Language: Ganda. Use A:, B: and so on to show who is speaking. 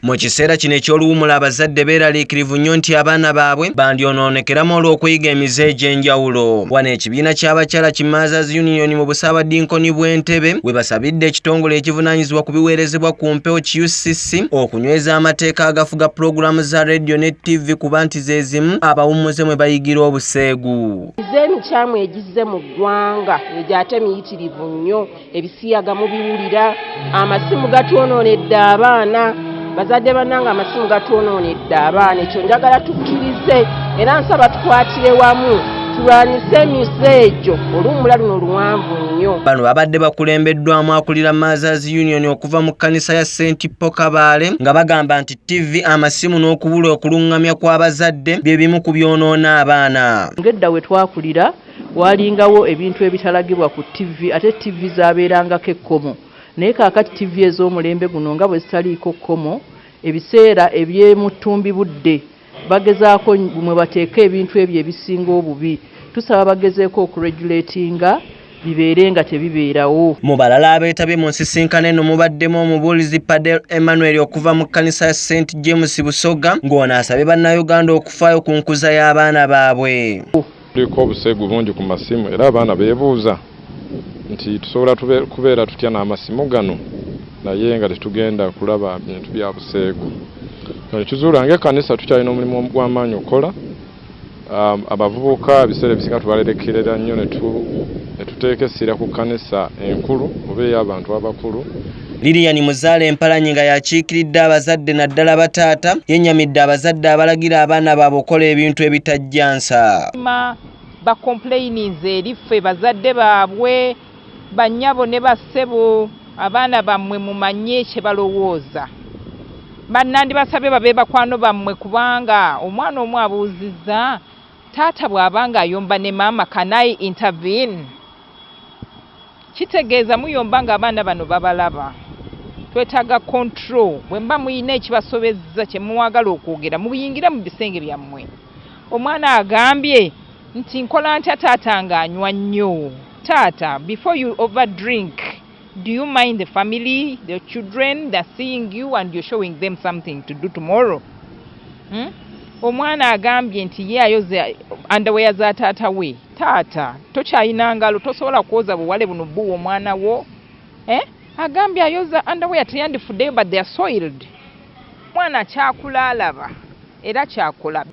A: Mu kiseera kino eky'oluwummula abazadde beeraliikirivu nnyo nti abaana baabwe bandyonoonekeramu olw'okuyiga emize egy'enjawulo. Wano ekibiina ky'abakyala ki Mothers Union mu busaabadinkoni bw'Entebbe we basabidde ekitongole ekivunaanyizibwa ku biweerezebwa ku mpewo UCC okunyweza amateeka agafuga pulogulamu za Ladiyo ne TV kuba nti ze zimu abawummuze mwe bayigira obuseegu.
B: Emikyamu egizze mu ggwanga egyo ate miyitirivu nnyo, ebisiyaga mubiwulira, amasimu gatwonoonedde abaana. Bazadde bannange amasimu gatwonoonedde abaana, ekyo njagala tukkirize era nsaba tukwatire wamu tulwanyise emize egyo, oluwummula luno luwanvu nnyo.
A: Bano babadde bakulembeddwamu akulira Mothers Union okuva mu kkanisa ya St. Paul Kabaale nga bagamba nti TV, amasimu n'okubula okulungamya kw'abazadde bye bimu ku byonoona abaana.
C: Ngedda we twakulira walingawo ebintu ebitalagibwa ku TV, ate TV zaabeerangako ekkomo. Naye kaakati TV ez'omulembe guno nga bwe zitaliiko kkomo, ebiseera eby'emuttumbi budde bagezaako mwe bateeka ebintu ebyo ebisinga obubi. Tusaba bagezeeko okuregulatinga bibeere nga tebibeerawo.
A: Mu balala abeetabye mu nsisinkano eno mubaddemu omubuulizi Padel Emmanuel okuva mu kkanisa ya St. James Busoga ng'ono asabye bannayuganda okufaayo ku nkuza y'abaana baabwe.
D: Kuliko obuseegu bungi ku masimu era abaana beebuuza nti tusobola kubeera tutya n'amasimu gano naye nga tetugenda kulaba bintu bya buseegu. Kizuula ng'ekkanisa tukyalina omulimu gw'amaanyi okola. Abavubuka ebiseera ebisinga tubalerekerera nnyo ne tuteeka essira ku kkanisa enkulu oba ey'abantu abakulu.
A: Lilian Muzaale Empalanyi nga yakiikiridde abazadde naddala bataata yennyamidde abazadde abalagira abaana baabwe okukola ebintu ebitajjansa.
E: Bakomplayininze eri ffe bazadde baabwe, bannyabo ne bassebo, abaana bammwe mumanye kye balowooza. Bannandibasabye babe bakwano bammwe kubanga omwana omu abuuzizza, taata bw'abanga ayomba ne maama can I intervene? Kitegeeza muyomba nga abaana bano babalaba. Twetaaga control. Bwe mba muyina ekibasobezza kye muwagala okwogera mubiyingira mu bisenge byammwe. Omwana agambye nti nkola ntya taata ng'anywa nnyo. Taata, before you overdrink, do you mind the family, the children, they're seeing you and you're showing them something to do tomorrow? Omwana agambye nti ye ayoze underwear za taata we. Taata, tokyayina ngalo tosobola kwoza buwale buno buwa omwana wo. Agambye ayoza underwear teyandifuddeyo but they are soiled. Mwana kyakula alaba era kyakola.